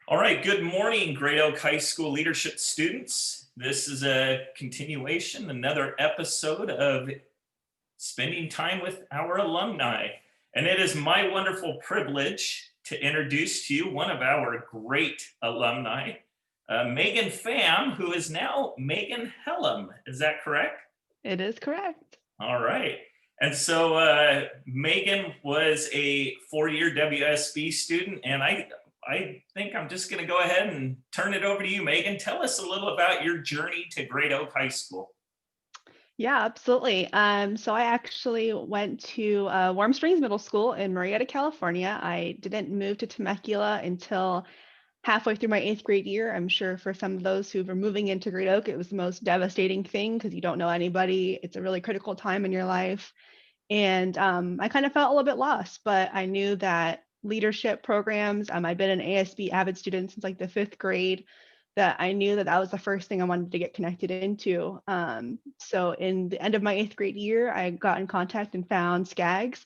All right, good morning, Great Oak High School leadership students. This is a continuation, another episode of spending time with our alumni. And it is my wonderful privilege to introduce to you one of our great alumni, Megan Pham, who is now Megan Hellum. Is that correct? It is correct. All right. And so Megan was a 4-year WSB student, and I think I'm just going to go ahead and turn it over to you, Megan. Tell us a little about your journey to Great Oak High School. Yeah, absolutely. So I actually went to Warm Springs Middle School in Marietta, California. I didn't move to Temecula until halfway through my 8th grade year. I'm sure for some of those who were moving into Great Oak, it was the most devastating thing because you don't know anybody. It's a really critical time in your life. And I kind of felt a little bit lost, but I knew that leadership programs, I'd been an ASB avid student since like the 5th grade, that I knew that that was the first thing I wanted to get connected into. So in the end of my 8th grade year, I got in contact and found Skaggs.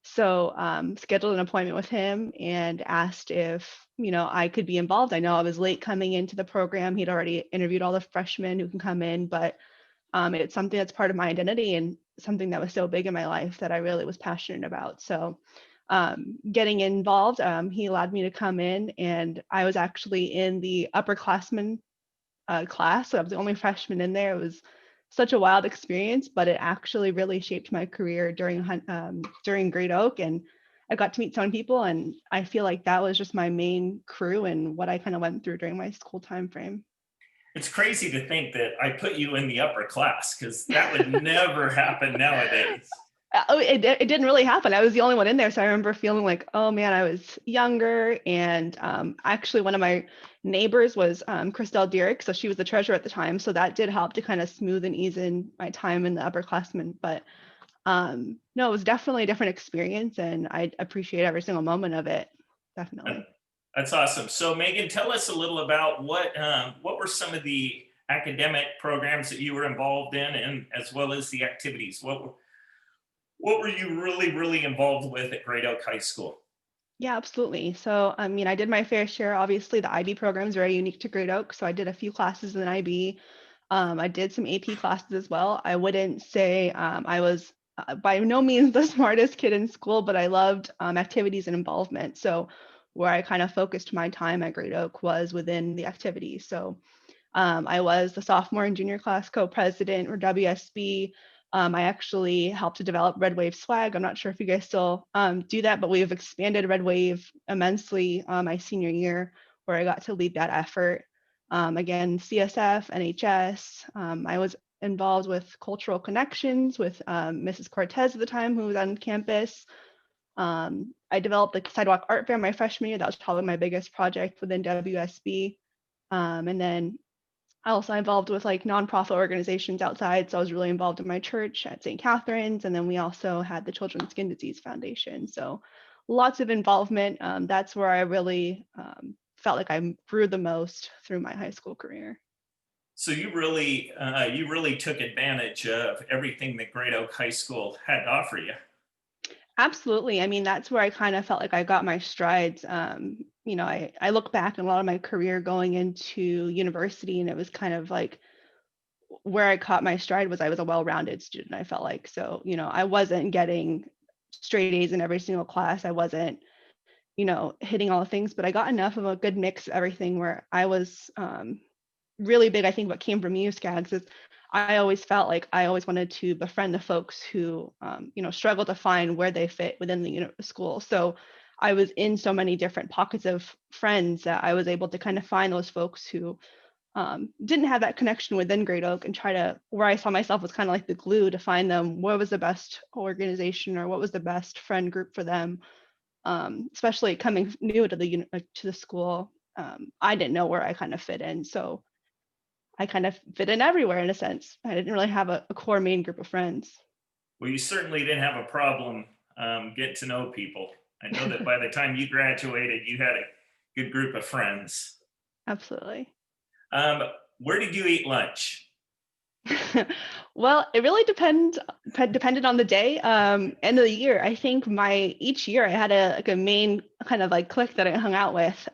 So scheduled an appointment with him and asked if, I could be involved. I know I was late coming into the program. He'd already interviewed all the freshmen who can come in, but it's something that's part of my identity and something that was so big in my life that I really was passionate about. So getting involved, he allowed me to come in, and I was actually in the upperclassmen class. So I was the only freshman in there. It was such a wild experience, but it actually really shaped my career during Great Oak, and I got to meet so many people, and I feel like that was just my main crew and what I kind of went through during my school time frame. It's crazy to think that I put you in the upper class because that would never happen nowadays. It didn't really happen. I was the only one in there. So I remember feeling like, oh man, I was younger. And actually, one of my neighbors was Christelle Dierick. So she was the treasurer at the time. So that did help to kind of smooth and ease in my time in the upperclassmen. But no, it was definitely a different experience. And I appreciate every single moment of it. And Definitely. that's awesome. So, Megan, tell us a little about what were some of the academic programs that you were involved in, and as well as the activities. What were you really involved with at Great Oak High School? Yeah, absolutely. So, I mean, I did my fair share. Obviously, the IB program is very unique to Great Oak. So I did a few classes in IB. I did some AP classes as well. I wouldn't say I was by no means the smartest kid in school, but I loved activities and involvement. So where I kind of focused my time at Great Oak was within the activities. So I was the sophomore and junior class co-president or WSB. I actually helped to develop Red Wave swag. I'm not sure if you guys still do that, but we've expanded Red Wave immensely my senior year, where I got to lead that effort. Again, CSF, NHS. I was involved with cultural connections with Mrs. Cortez at the time, who was on campus. I developed the sidewalk art fair my freshman year. That was probably my biggest project within WSB. And then also involved with like nonprofit organizations outside. So I was really involved in my church at St. Catherine's. And then we also had the Children's Skin Disease Foundation. So lots of involvement. That's where I really felt like I grew the most through my high school career. So you really took advantage of everything that Great Oak High School had to offer you. Absolutely. I mean, that's where I kind of felt like I got my strides. I look back on a lot of my career going into university, and it was kind of like where I caught my stride was I was a well-rounded student, I felt like. So, I wasn't getting straight A's in every single class. I wasn't, hitting all the things, but I got enough of a good mix of everything where I was really big. I think what came from you, Skaggs, is I always felt like I always wanted to befriend the folks who, struggle to find where they fit within the school. So I was in so many different pockets of friends that I was able to kind of find those folks who didn't have that connection within Great Oak, and try to, where I saw myself was kind of like the glue to find them what was the best organization or what was the best friend group for them. Especially coming new to the school, I didn't know where I kind of fit in. So I kind of fit in everywhere in a sense. I didn't really have a core main group of friends. Well, you certainly didn't have a problem getting to know people. I know that by the time you graduated, you had a good group of friends. Absolutely. Um, where did you eat lunch? Well, it really depended on the day, end of the year. I think each year I had a main kind of like clique that I hung out with.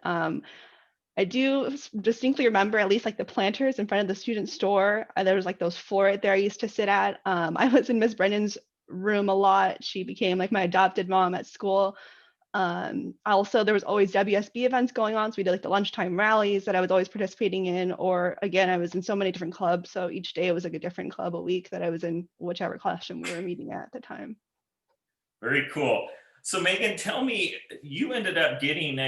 I do distinctly remember at least like the planters in front of the student store. There was like those floor there I used to sit at. I was in Miss Brennan's room a lot. She became like my adopted mom at school. Also, there was always WSB events going on. So we did like the lunchtime rallies that I was always participating in. Or again, I was in so many different clubs. So each day it was like a different club a week that I was in, whichever classroom we were meeting at the time. Very cool. So Megan, tell me, you ended up getting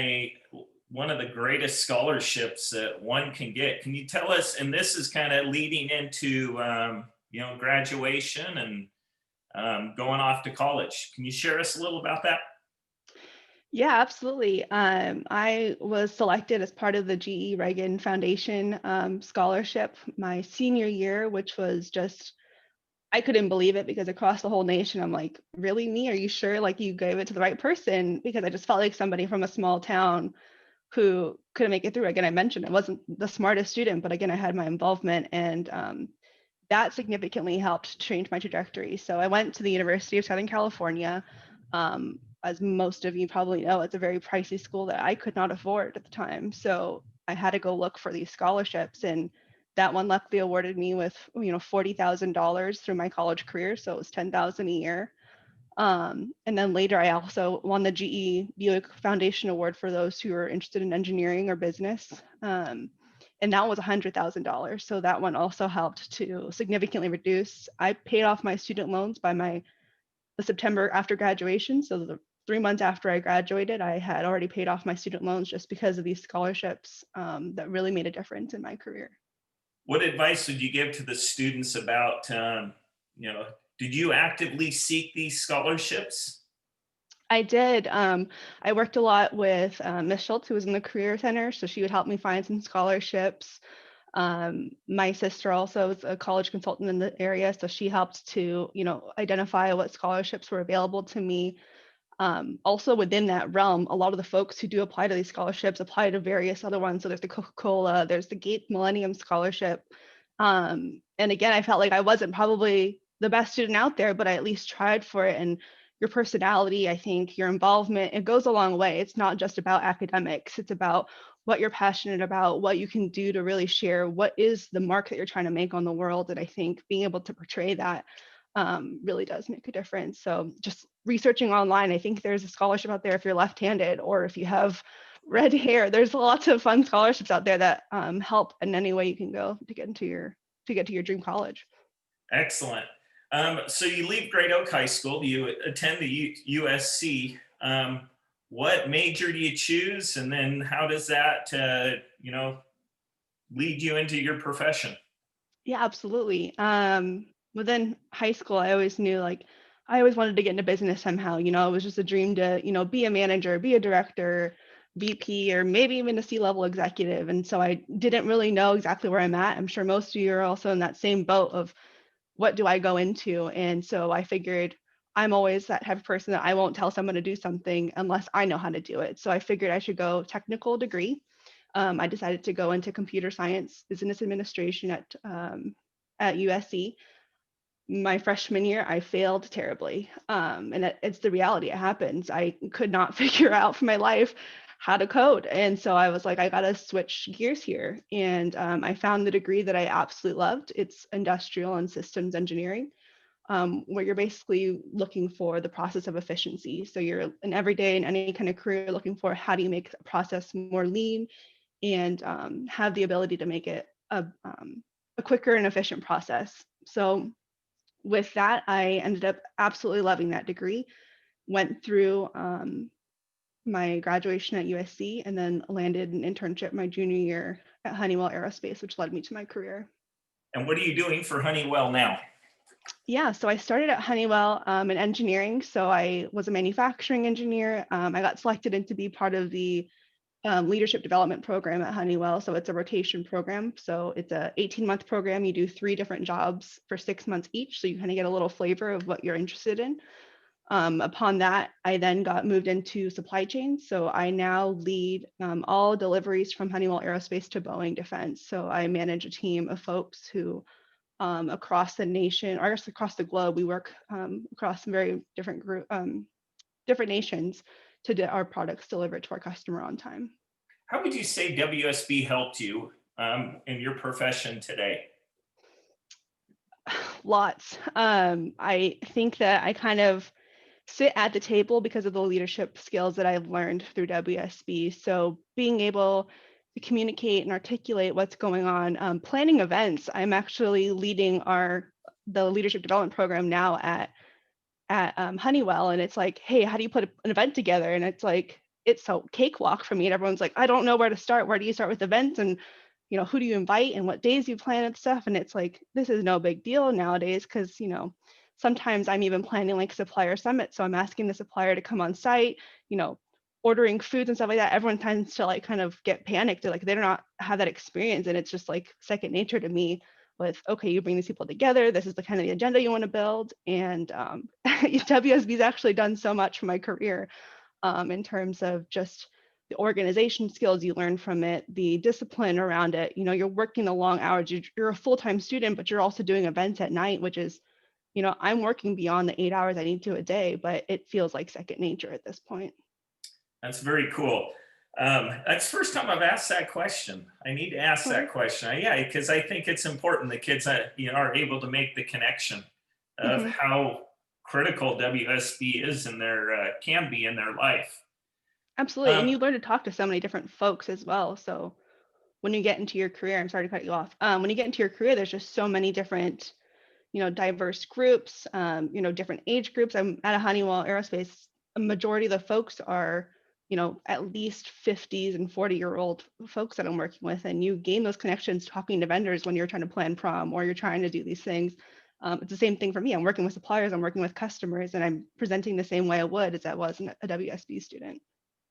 one of the greatest scholarships that one can get. Can you tell us? And this is kind of leading into graduation and going off to college. Can you share us a little about that? Yeah, absolutely. I was selected as part of the GE Reagan Foundation scholarship my senior year, which was just, I couldn't believe it because across the whole nation, I'm like, really me? Are you sure like you gave it to the right person? Because I just felt like somebody from a small town who couldn't make it through. Again, I mentioned I wasn't the smartest student, but again, I had my involvement and that significantly helped change my trajectory. So I went to the University of Southern California. As most of you probably know, it's a very pricey school that I could not afford at the time. So I had to go look for these scholarships, and that one luckily awarded me with $40,000 through my college career. So it was $10,000 a year. And then later, I also won the GE Buick Foundation Award for those who are interested in engineering or business. And that was $100,000. So that one also helped to significantly reduce. I paid off my student loans by the September after graduation. So the 3 months after I graduated, I had already paid off my student loans just because of these scholarships that really made a difference in my career. What advice would you give to the students about, did you actively seek these scholarships? I did. I worked a lot with Miss Schultz, who was in the Career Center, so she would help me find some scholarships. My sister also is a college consultant in the area, so she helped to, identify what scholarships were available to me. Also within that realm, a lot of the folks who do apply to these scholarships apply to various other ones. So there's the Coca-Cola, there's the Gates Millennium Scholarship. And again, I felt like I wasn't probably the best student out there, but I at least tried for it. And your personality, I think your involvement, it goes a long way. It's not just about academics. It's about what you're passionate about, what you can do to really share what is the mark that you're trying to make on the world. And I think being able to portray that really does make a difference. So just researching online, I think there's a scholarship out there if you're left-handed or if you have red hair. There's lots of fun scholarships out there that help in any way you can go to get to your dream college. Excellent. So you leave Great Oak High School, you attend the USC. What major do you choose, and then how does that, lead you into your profession? Yeah, absolutely. Within high school, I always knew like I always wanted to get into business somehow. It was just a dream to, be a manager, be a director, VP, or maybe even a C-level executive. And so I didn't really know exactly where I'm at. I'm sure most of you are also in that same boat of what do I go into? And so I figured I'm always that type of person that I won't tell someone to do something unless I know how to do it. So I figured I should go technical degree. I decided to go into computer science, business administration at USC. My freshman year, I failed terribly, and it's the reality. It happens. I could not figure out for my life how to code, and so I was like, I gotta switch gears here. And I found the degree that I absolutely loved. It's industrial and systems engineering, where you're basically looking for the process of efficiency. So you're in every day in any kind of career looking for how do you make a process more lean and have the ability to make it a quicker and efficient process. So with that, I ended up absolutely loving that degree, went through my graduation at USC, and then landed an internship my junior year at Honeywell Aerospace, which led me to my career. And what are you doing for Honeywell now? Yeah, so I started at Honeywell in engineering. So I was a manufacturing engineer. I got selected in to be part of the leadership development program at Honeywell. So it's a rotation program. So it's a 18-month program. You do 3 different jobs for 6 months each. So you kind of get a little flavor of what you're interested in. Upon that, I then got moved into supply chain. So I now lead all deliveries from Honeywell Aerospace to Boeing Defense. So I manage a team of folks who across the nation, or I guess across the globe, we work across some very different nations to get our products delivered to our customer on time. How would you say WSB helped you in your profession today? Lots. I think that I kind of sit at the table because of the leadership skills that I've learned through WSB. So being able to communicate and articulate what's going on, planning events. I'm actually leading the leadership development program now at Honeywell, and it's like, hey, how do you put an event together? And it's like it's so cakewalk for me. And everyone's like, I don't know where to start. Where do you start with events? And who do you invite and what days you plan and stuff? And it's like this is no big deal nowadays because sometimes I'm even planning like supplier summit. So I'm asking the supplier to come on site, you know, ordering foods and stuff like that. Everyone tends to like kind of get panicked. They're like they do not have that experience. And it's just like second nature to me with, okay, you bring these people together. This is the kind of the agenda you want to build. And WSB's actually done so much for my career in terms of just the organization skills you learn from it, the discipline around it. You're working the long hours. You're a full-time student, but you're also doing events at night, which is, I'm working beyond the 8 hours I need to a day, but it feels like second nature at this point. That's very cool. That's the first time I've asked that question. I need to ask Oh, that question. Yeah, because I think it's important that kids are able to make the connection of mhm. how critical WSB is in their can be in their life. Absolutely. And Um, you learn to talk to so many different folks as well. So when you get into your career, I'm sorry to cut you off. When you get into your career, there's just so many different diverse groups, different age groups. I'm at a Honeywell Aerospace. A majority of the folks are, at least 50s and 40-year-old folks that I'm working with. And you gain those connections talking to vendors when you're trying to plan prom or you're trying to do these things. It's the same thing for me. I'm working with suppliers, I'm working with customers, and I'm presenting the same way I would as I was a WSB student.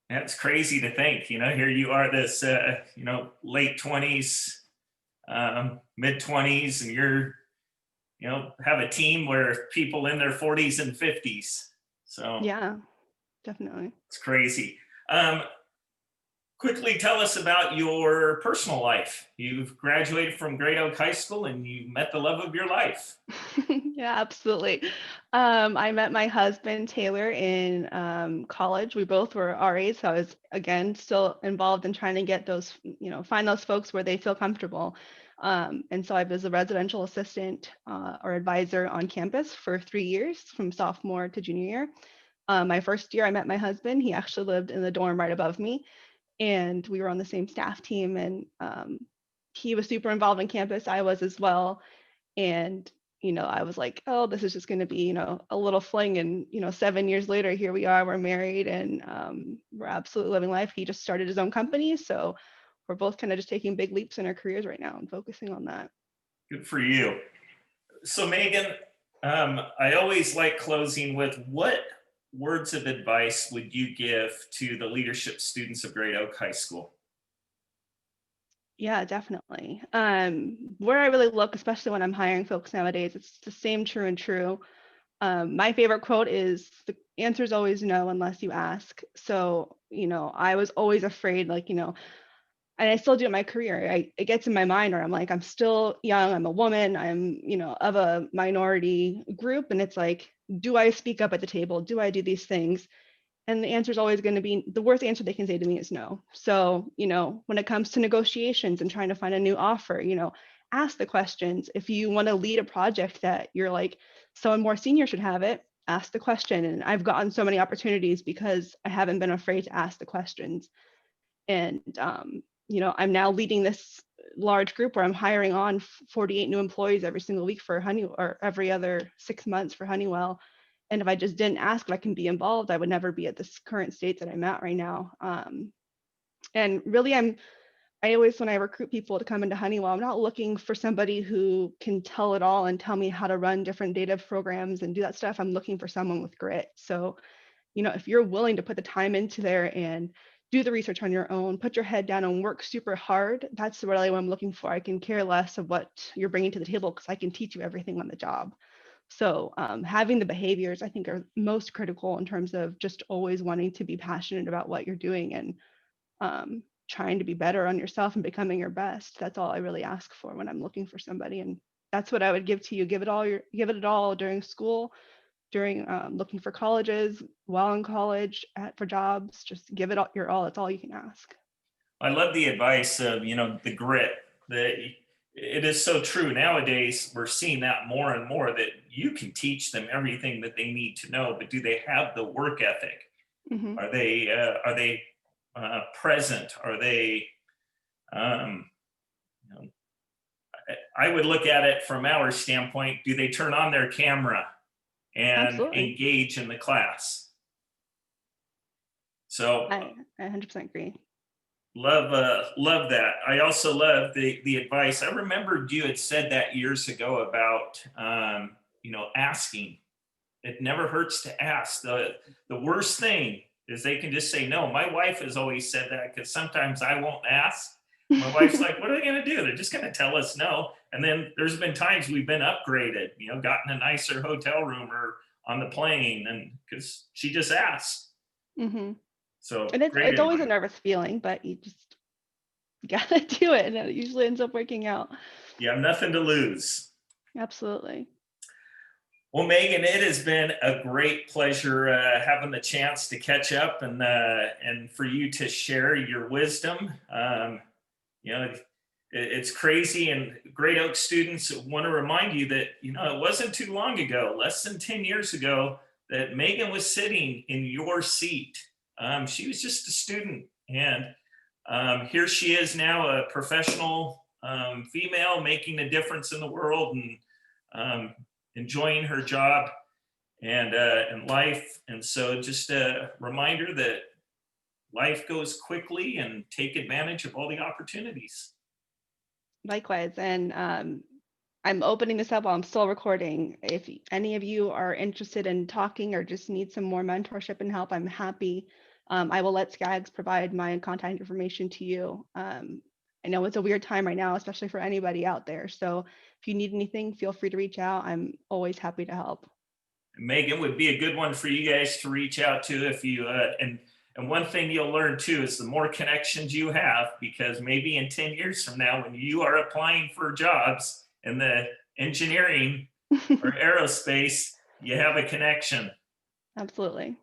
That's crazy to think. Here you are, this late 20s, mid 20s, and you're have a team where people in their 40s and 50s. So Yeah, definitely. it's crazy. Um, Quickly tell us about your personal life. You've graduated from Great Oak High School and you met the love of your life. Yeah, absolutely. I met my husband Taylor in college. We both were RAs, so I was again still involved in trying to get those, find those folks where they feel comfortable. And so I was a residential assistant or advisor on campus for 3 years, from sophomore to junior year. My first year, I met my husband. He actually lived in the dorm right above me, and we were on the same staff team. And he was super involved in campus. I was as well. And I was like, oh, this is just going to be a little fling. And 7 years later, here we are, we're married, and we're absolutely living life. He just started his own company, so we're both kind of just taking big leaps in our careers right now and focusing on that. Good for you. So, Megan, I always like closing with what words of advice would you give to the leadership students of Great Oak High School? Yeah, definitely. Where I really look, especially when I'm hiring folks nowadays, it's the same true and true. My favorite quote is, the answer is always no unless you ask. So I was always afraid, like and I still do in my career. It gets in my mind where I'm like, I'm still young, I'm a woman, I'm, of a minority group. And it's like, do I speak up at the table? Do I do these things? And the answer is always going to be, the worst answer they can say to me is no. So, when it comes to negotiations and trying to find a new offer, ask the questions. If you want to lead a project that you're like, someone more senior should have it, ask the question. And I've gotten so many opportunities because I haven't been afraid to ask the questions. And I'm now leading this large group where I'm hiring on 48 new employees every single week for Honeywell, or every other 6 months for Honeywell. And if I just didn't ask if I can be involved, I would never be at this current state that I'm at right now. And really, I always, when I recruit people to come into Honeywell, I'm not looking for somebody who can tell it all and tell me how to run different data programs and do that stuff. I'm looking for someone with grit. So if you're willing to put the time into there and do the research on your own, put your head down and work super hard, that's really what I'm looking for. I can care less of what you're bringing to the table because I can teach you everything on the job. So having the behaviors, I think, are most critical in terms of just always wanting to be passionate about what you're doing and trying to be better on yourself and becoming your best. That's all I really ask for when I'm looking for somebody. And that's what I would give to you. Give it all during school, during looking for colleges, while in college, for jobs. Just give it all your all. That's all you can ask. I love the advice of, the grit. That it is so true nowadays. We're seeing that more and more, that you can teach them everything that they need to know, but do they have the work ethic? Hmm. Are they present? Are they? Um, you know, I would look at it from our standpoint. Do they turn on their camera and Absolutely. engage in the class? So I 100% agree. love that. I also love the advice. I remembered you had said that years ago about asking. It never hurts to ask. The worst thing is they can just say no. My wife has always said that, because sometimes I won't ask. My wife's like, what are they going to do? They're just going to tell us no. And then there's been times we've been upgraded, gotten a nicer hotel room or on the plane, and because she just asked. Hmm. So And great it's always a advice. nervous feeling, but you gotta do it, and it usually ends up working out. You have nothing to lose. Absolutely. Well, Megan, it has been a great pleasure having the chance to catch up, and for you to share your wisdom. It's crazy, and Great Oak students want to remind you that it wasn't too long ago, less than 10 years ago, that Megan was sitting in your seat. She was just a student, and here she is now, a professional female making a difference in the world, and um, enjoying her job and life. And so, just a reminder that life goes quickly, and take advantage of all the opportunities. Likewise. And I'm opening this up while I'm still recording. If any of you are interested in talking or just need some more mentorship and help, I'm happy. I will let Skaggs provide my contact information to you. I know it's a weird time right now, especially for anybody out there. So if you need anything, feel free to reach out. I'm always happy to help. Megan would be a good one for you guys to reach out to, if you and one thing you'll learn too is the more connections you have, because maybe in 10 years from now, when you are applying for jobs in the engineering or aerospace, you have a connection. Absolutely.